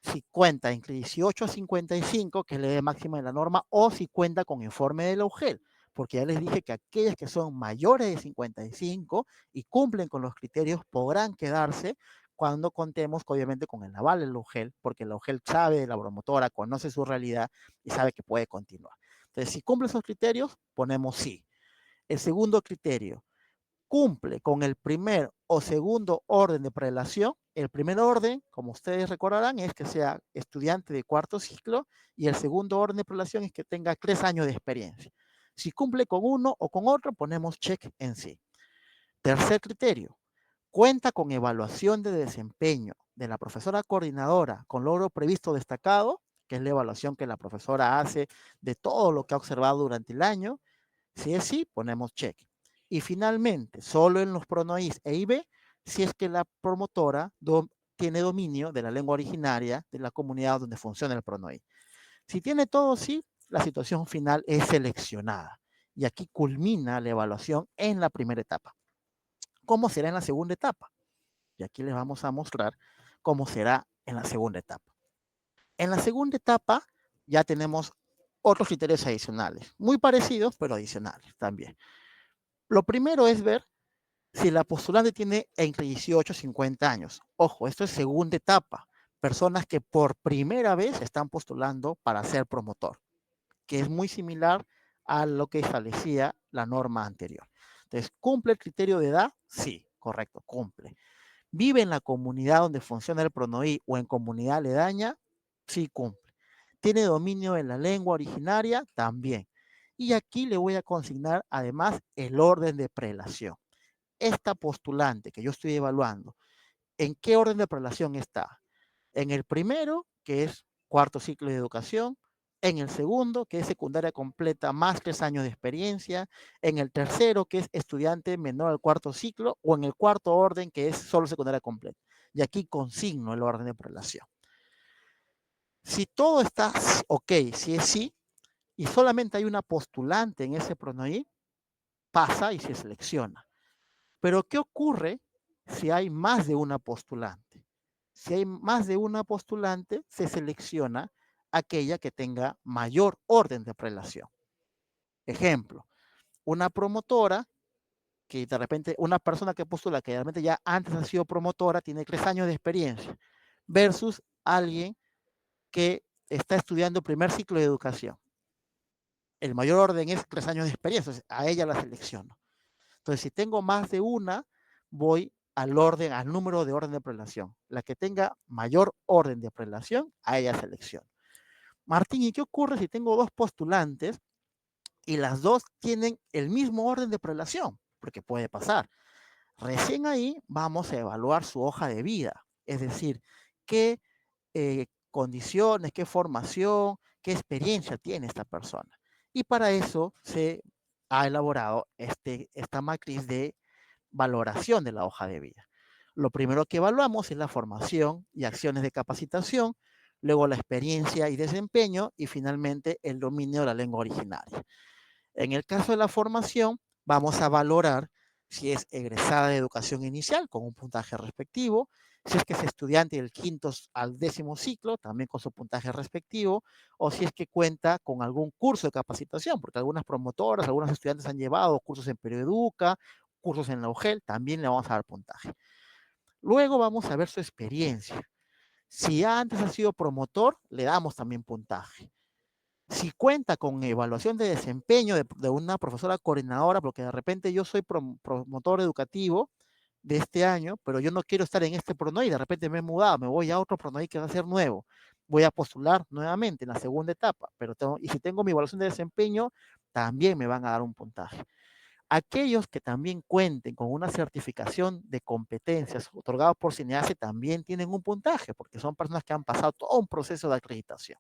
si cuenta entre 18 a 55, que es la edad máxima de la norma, o si cuenta con informe de la UGEL, porque ya les dije que aquellas que son mayores de 55 y cumplen con los criterios podrán quedarse cuando contemos, obviamente, con el aval de la UGEL, porque la UGEL sabe de la promotora, conoce su realidad y sabe que puede continuar. Entonces, si cumple esos criterios, ponemos sí. El segundo criterio, cumple con el primer o segundo orden de prelación. El primer orden, como ustedes recordarán, es que sea estudiante de cuarto ciclo y el segundo orden de prelación es que tenga 3 años de experiencia. Si cumple con uno o con otro, ponemos check en sí. Tercer criterio, cuenta con evaluación de desempeño de la profesora coordinadora con logro previsto destacado, que es la evaluación que la profesora hace de todo lo que ha observado durante el año. Si es sí, ponemos check. Y finalmente, solo en los pronoís e IB, si es que la promotora tiene dominio de la lengua originaria de la comunidad donde funciona el pronoí. Si tiene todo sí, la situación final es seleccionada. Y aquí culmina la evaluación en la primera etapa. ¿Cómo será en la segunda etapa? Y aquí les vamos a mostrar cómo será en la segunda etapa. En la segunda etapa ya tenemos otros criterios adicionales, muy parecidos, pero adicionales también. Lo primero es ver si la postulante tiene entre 18 y 50 años. Ojo, esto es segunda etapa. Personas que por primera vez están postulando para ser promotor. que es muy similar a lo que establecía la norma anterior. Entonces, ¿cumple el criterio de edad? Sí, correcto, cumple. ¿Vive en la comunidad donde funciona el PRONOI o en comunidad aledaña? Sí, cumple. ¿Tiene dominio de la lengua originaria? También. Y aquí le voy a consignar además el orden de prelación. Esta postulante que yo estoy evaluando, ¿en qué orden de prelación está? En el primero, que es cuarto ciclo de educación, en el segundo, que es secundaria completa más 3 años de experiencia, en el tercero, que es estudiante menor al cuarto ciclo, o en el cuarto orden, que es solo secundaria completa. Y aquí consigno el orden de prelación. Si todo está ok, si es sí, y solamente hay una postulante en ese PRONOI, pasa y se selecciona. Pero ¿qué ocurre si hay más de una postulante? Si hay más de una postulante, se selecciona aquella que tenga mayor orden de prelación. Ejemplo, una promotora que de repente, una persona que postula que realmente ya antes ha sido promotora, tiene 3 años de experiencia, versus alguien que está estudiando primer ciclo de educación. El mayor orden es 3 años de experiencia, a ella la selecciono. Entonces, si tengo más de una, voy al orden, al número de orden de prelación. La que tenga mayor orden de prelación, a ella selecciono. Martín, ¿y qué ocurre si tengo dos postulantes y las dos tienen el mismo orden de prelación? Porque puede pasar. Recién ahí vamos a evaluar su hoja de vida, es decir, qué condiciones, qué formación, qué experiencia tiene esta persona. Y para eso se ha elaborado esta matriz de valoración de la hoja de vida. Lo primero que evaluamos es la formación y acciones de capacitación, luego la experiencia y desempeño y finalmente el dominio de la lengua originaria. En el caso de la formación, vamos a valorar si es egresada de educación inicial con un puntaje respectivo, si es que es estudiante del quinto al 10º ciclo, también con su puntaje respectivo, o si es que cuenta con algún curso de capacitación, porque algunas promotoras, algunos estudiantes han llevado cursos en Perioeduca, cursos en la UGEL, también le vamos a dar puntaje. Luego vamos a ver su experiencia. Si antes ha sido promotor, le damos también puntaje. Si cuenta con evaluación de desempeño de una profesora coordinadora, porque de repente yo soy promotor educativo de este año, pero yo no quiero estar en este PRONOI, de repente me he mudado, me voy a otro PRONOI que va a ser nuevo, voy a postular nuevamente en la segunda etapa, y si tengo mi evaluación de desempeño, también me van a dar un puntaje. Aquellos que también cuenten con una certificación de competencias otorgada por CINEACE también tienen un puntaje, porque son personas que han pasado todo un proceso de acreditación.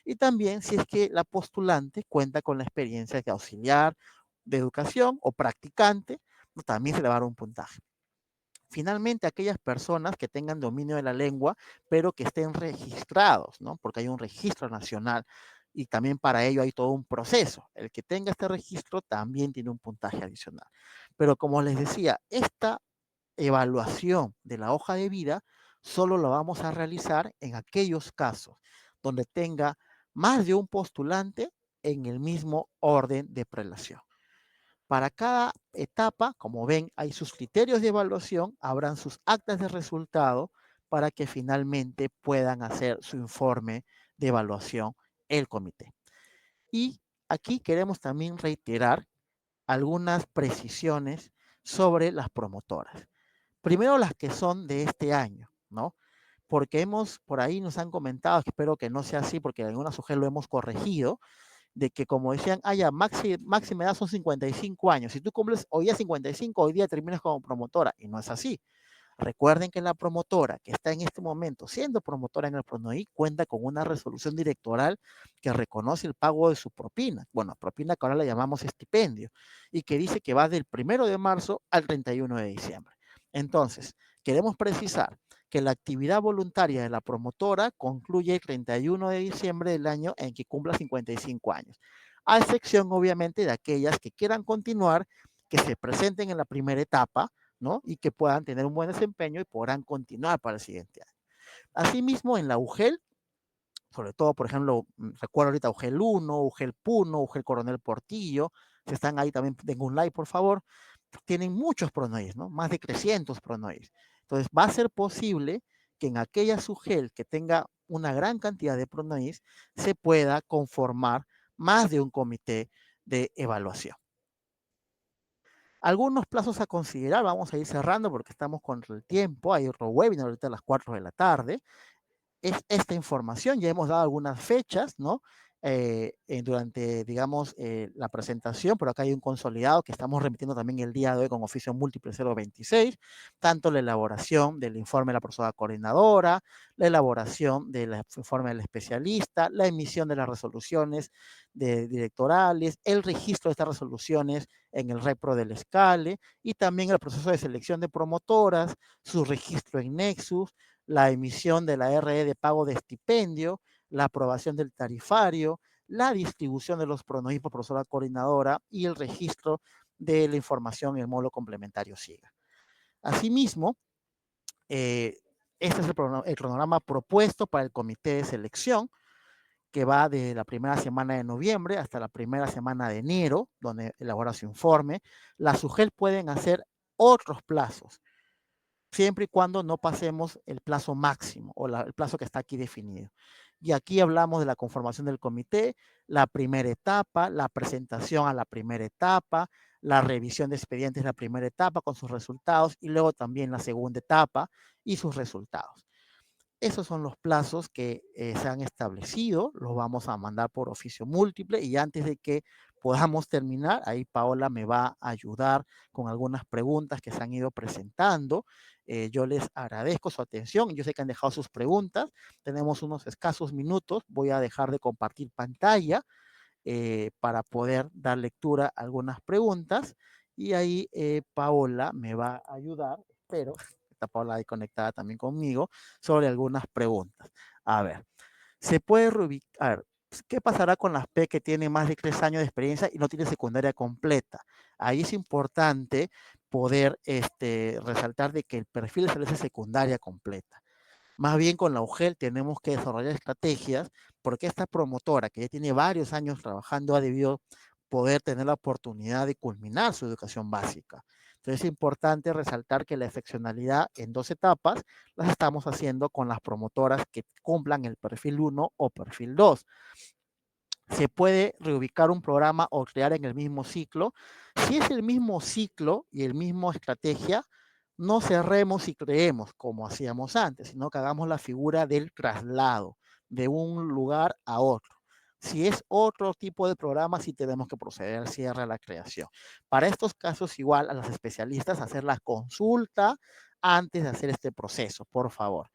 Y también si es que la postulante cuenta con la experiencia de auxiliar de educación o practicante, pues también se le va a dar un puntaje. Finalmente, aquellas personas que tengan dominio de la lengua, pero que estén registrados, ¿no? Porque hay un registro nacional y también para ello hay todo un proceso. El que tenga este registro también tiene un puntaje adicional. Pero como les decía, esta evaluación de la hoja de vida solo lo vamos a realizar en aquellos casos donde tenga más de un postulante en el mismo orden de prelación. Para cada etapa, como ven, hay sus criterios de evaluación, habrán sus actas de resultado para que finalmente puedan hacer su informe de evaluación el comité. Y aquí queremos también reiterar algunas precisiones sobre las promotoras. Primero las que son de este año, ¿no? Porque por ahí nos han comentado, espero que no sea así, porque en alguna sujeto lo hemos corregido, de que como decían, ya máxima edad son 55 años. Si tú cumples hoy día 55, hoy día terminas como promotora. Y no es así. Recuerden que la promotora que está en este momento siendo promotora en el PRONOI cuenta con una resolución directoral que reconoce el pago de su propina. Bueno, propina que ahora la llamamos estipendio y que dice que va del 1 de marzo al 31 de diciembre. Entonces, queremos precisar que la actividad voluntaria de la promotora concluye el 31 de diciembre del año en que cumpla 55 años, a excepción obviamente de aquellas que quieran continuar, que se presenten en la primera etapa, ¿no? Y que puedan tener un buen desempeño y podrán continuar para el siguiente año. Asimismo, en la UGEL, sobre todo, por ejemplo, recuerdo ahorita UGEL 1, UGEL Puno, UGEL Coronel Portillo, si están ahí también denle un like, por favor, tienen muchos pronois, ¿no? Más de 300 pronois. Entonces, va a ser posible que en aquella UGEL que tenga una gran cantidad de pronois se pueda conformar más de un comité de evaluación. Algunos plazos a considerar, vamos a ir cerrando porque estamos contra el tiempo, hay otro webinar ahorita a las 4 de la tarde, es esta información. Ya hemos dado algunas fechas, ¿no? Durante, digamos, la presentación, pero acá hay un consolidado que estamos remitiendo también el día de hoy con oficio múltiple 026, tanto la elaboración del informe de la persona coordinadora, la elaboración del informe del especialista, la emisión de las resoluciones directorales, el registro de estas resoluciones en el repro del escale y también el proceso de selección de promotoras, su registro en Nexus, la emisión de la RE de pago de estipendio, la aprobación del tarifario, la distribución de los pronoí por profesora coordinadora y el registro de la información en el módulo complementario SIGA. Asimismo, este es el cronograma propuesto para el comité de selección, que va de la primera semana de noviembre hasta la primera semana de enero, donde elabora su informe. La SUGEL pueden hacer otros plazos, siempre y cuando no pasemos el plazo máximo o el plazo que está aquí definido. Y aquí hablamos de la conformación del comité, la primera etapa, la presentación a la primera etapa, la revisión de expedientes en la primera etapa con sus resultados y luego también la segunda etapa y sus resultados. Esos son los plazos que se han establecido, los vamos a mandar por oficio múltiple y antes de que podamos terminar, ahí Paola me va a ayudar con algunas preguntas que se han ido presentando. Yo les agradezco su atención, yo sé que han dejado sus preguntas, tenemos unos escasos minutos, voy a dejar de compartir pantalla para poder dar lectura a algunas preguntas y ahí Paola me va a ayudar, espero, está Paola ahí conectada también conmigo, sobre algunas preguntas. A ver, se puede reubicar, a ver, ¿qué pasará con las P que tienen más de 3 años de experiencia y no tienen secundaria completa? Ahí es importante poder resaltar de que el perfil establece secundaria completa. Más bien con la UGEL tenemos que desarrollar estrategias porque esta promotora que ya tiene varios años trabajando ha debido poder tener la oportunidad de culminar su educación básica. Entonces es importante resaltar que la excepcionalidad en 2 etapas las estamos haciendo con las promotoras que cumplan el perfil 1 o perfil 2. Se puede reubicar un programa o crear en el mismo ciclo. Si es el mismo ciclo y el mismo estrategia, no cerremos y creemos como hacíamos antes, sino que hagamos la figura del traslado de un lugar a otro. Si es otro tipo de programa, sí tenemos que proceder al cierre, a la creación. Para estos casos, igual a los especialistas, hacer la consulta antes de hacer este proceso, por favor.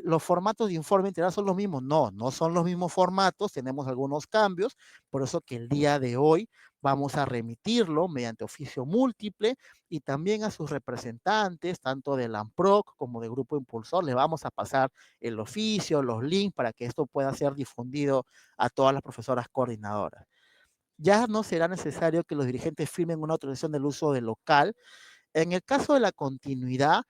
¿Los formatos de informe integral son los mismos? No, no son los mismos formatos, tenemos algunos cambios, por eso que el día de hoy vamos a remitirlo mediante oficio múltiple y también a sus representantes, tanto del AMPROC como del Grupo Impulsor, le vamos a pasar el oficio, los links para que esto pueda ser difundido a todas las profesoras coordinadoras. Ya no será necesario que los dirigentes firmen una autorización del uso del local. En el caso de la continuidad,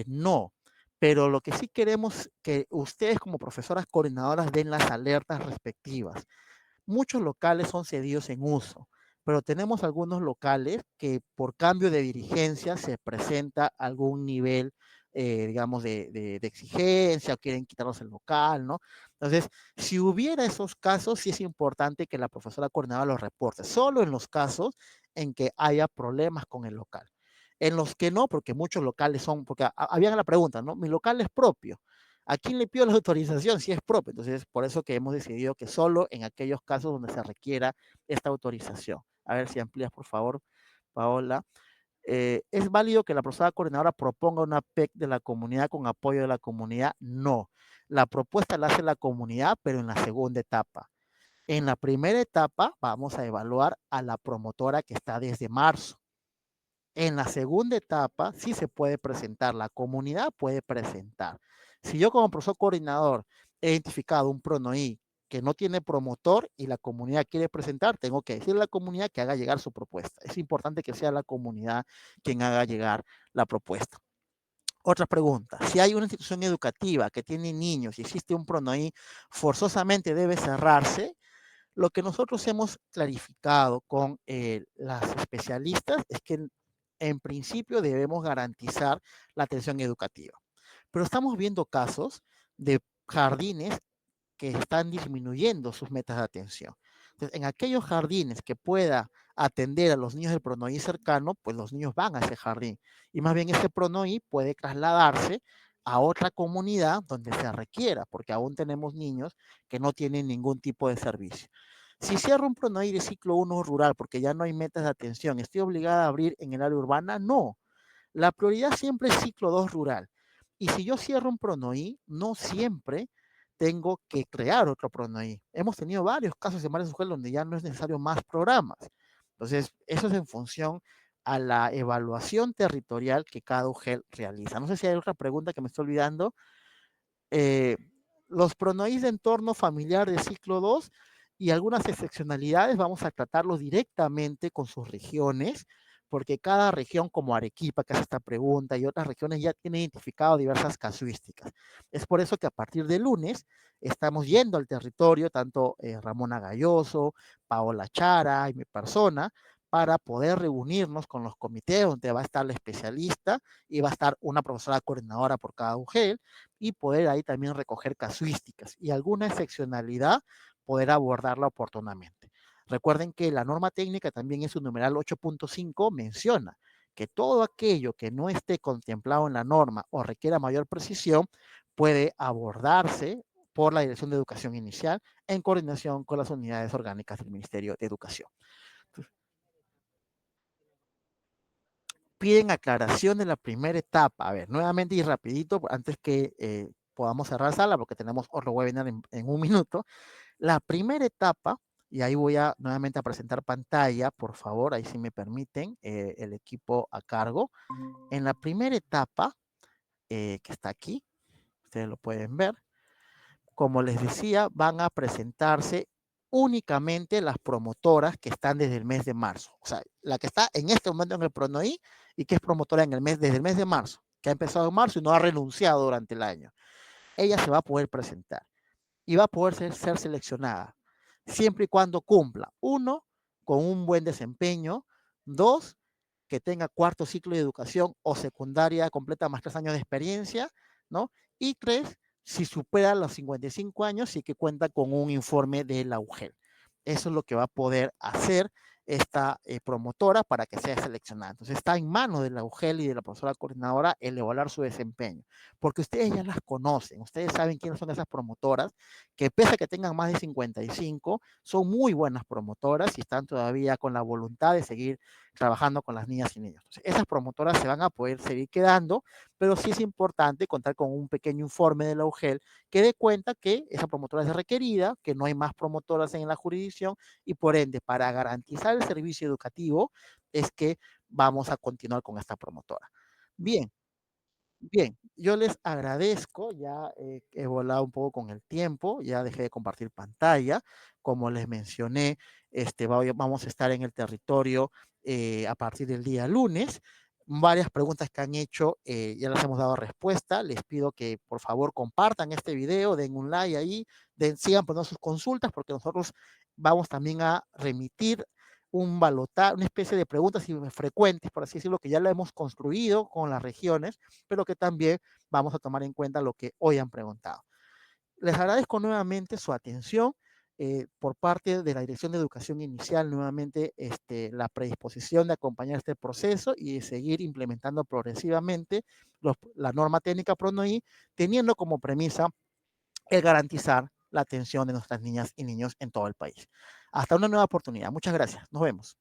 no. Pero lo que sí queremos es que ustedes como profesoras coordinadoras den las alertas respectivas. Muchos locales son cedidos en uso, pero tenemos algunos locales que por cambio de dirigencia se presenta algún nivel, digamos, de exigencia o quieren quitarnos el local, ¿no? Entonces, si hubiera esos casos, sí es importante que la profesora coordinadora los reporte, solo en los casos en que haya problemas con el local. En los que no, porque muchos locales son, porque habían la pregunta, ¿no? Mi local es propio. ¿A quién le pido la autorización si es propio? Entonces, por eso que hemos decidido que solo en aquellos casos donde se requiera esta autorización. A ver si amplías, por favor, Paola. ¿Es válido que la profesora coordinadora proponga una PEC de la comunidad con apoyo de la comunidad? No. La propuesta la hace la comunidad, pero en la segunda etapa. En la primera etapa vamos a evaluar a la promotora que está desde marzo. En la segunda etapa sí se puede presentar, la comunidad puede presentar. Si yo como profesor coordinador he identificado un PRONOI que no tiene promotor y la comunidad quiere presentar, tengo que decirle a la comunidad que haga llegar su propuesta. Es importante que sea la comunidad quien haga llegar la propuesta. Otra pregunta, si hay una institución educativa que tiene niños y existe un PRONOI, forzosamente debe cerrarse. Lo que nosotros hemos clarificado con las especialistas es que en principio debemos garantizar la atención educativa. Pero estamos viendo casos de jardines que están disminuyendo sus metas de atención. Entonces, en aquellos jardines que pueda atender a los niños del PRONOI cercano, pues los niños van a ese jardín. Y más bien ese PRONOI puede trasladarse a otra comunidad donde se requiera, porque aún tenemos niños que no tienen ningún tipo de servicio. Si cierro un PRONOI de ciclo 1 rural porque ya no hay metas de atención, ¿estoy obligada a abrir en el área urbana? No. La prioridad siempre es ciclo 2 rural. Y si yo cierro un PRONOI, no siempre tengo que crear otro PRONOI. Hemos tenido varios casos en varias escuelas donde ya no es necesario más programas. Entonces, eso es en función a la evaluación territorial que cada UGEL realiza. No sé si hay otra pregunta que me estoy olvidando. eh, los pronoís de entorno familiar de ciclo 2 y algunas excepcionalidades vamos a tratarlos directamente con sus regiones, porque cada región como Arequipa, que hace esta pregunta, y otras regiones ya tienen identificado diversas casuísticas. Es por eso que a partir de lunes estamos yendo al territorio, tanto Ramona Galloso, Paola Chara y mi persona, para poder reunirnos con los comités donde va a estar la especialista y va a estar una profesora coordinadora por cada UGEL y poder ahí también recoger casuísticas y alguna excepcionalidad poder abordarla oportunamente. Recuerden que la norma técnica también en su numeral 8.5 menciona que todo aquello que no esté contemplado en la norma o requiera mayor precisión puede abordarse por la Dirección de Educación Inicial en coordinación con las unidades orgánicas del Ministerio de Educación. Piden aclaración en la primera etapa. A ver, nuevamente y rapidito, antes que podamos cerrar sala, porque tenemos otro webinar en un minuto. La primera etapa, y ahí voy a nuevamente a presentar pantalla, por favor, ahí si me permiten, el equipo a cargo. En la primera etapa, que está aquí, ustedes lo pueden ver, como les decía, van a presentarse únicamente las promotoras que están desde el mes de marzo. O sea, la que está en este momento en el PRONOI y que es promotora en el mes, desde el mes de marzo, que ha empezado en marzo y no ha renunciado durante el año. Ella se va a poder presentar y va a poder ser seleccionada siempre y cuando cumpla, uno, con un buen desempeño, dos, que tenga cuarto ciclo de educación o secundaria completa más 3 años de experiencia, ¿no? Y tres, si supera los 55 años y que cuenta con un informe de la UGEL. Eso es lo que va a poder hacer esta promotora para que sea seleccionada. Entonces está en manos de la UGEL y de la profesora coordinadora el evaluar su desempeño, porque ustedes ya las conocen, ustedes saben quiénes son esas promotoras, que pese a que tengan más de 55, son muy buenas promotoras y están todavía con la voluntad de seguir trabajando con las niñas y niños. Entonces, esas promotoras se van a poder seguir quedando, pero sí es importante contar con un pequeño informe de la UGEL que dé cuenta que esa promotora es requerida, que no hay más promotoras en la jurisdicción y por ende, para garantizar el servicio educativo, es que vamos a continuar con esta promotora. Bien, bien, yo les agradezco, ya he volado un poco con el tiempo, ya dejé de compartir pantalla, como les mencioné, vamos a estar en el territorio a partir del día lunes. Varias preguntas que han hecho, ya les hemos dado respuesta. Les pido que por favor compartan este video, den un like ahí, sigan poniendo sus consultas, porque nosotros vamos también a remitir una especie de preguntas frecuentes, por así decirlo, que ya la hemos construido con las regiones, pero que también vamos a tomar en cuenta lo que hoy han preguntado. Les agradezco nuevamente su atención. Por parte de la Dirección de Educación Inicial, nuevamente la predisposición de acompañar este proceso y de seguir implementando progresivamente la norma técnica PRONOI, teniendo como premisa el garantizar la atención de nuestras niñas y niños en todo el país. Hasta una nueva oportunidad. Muchas gracias. Nos vemos.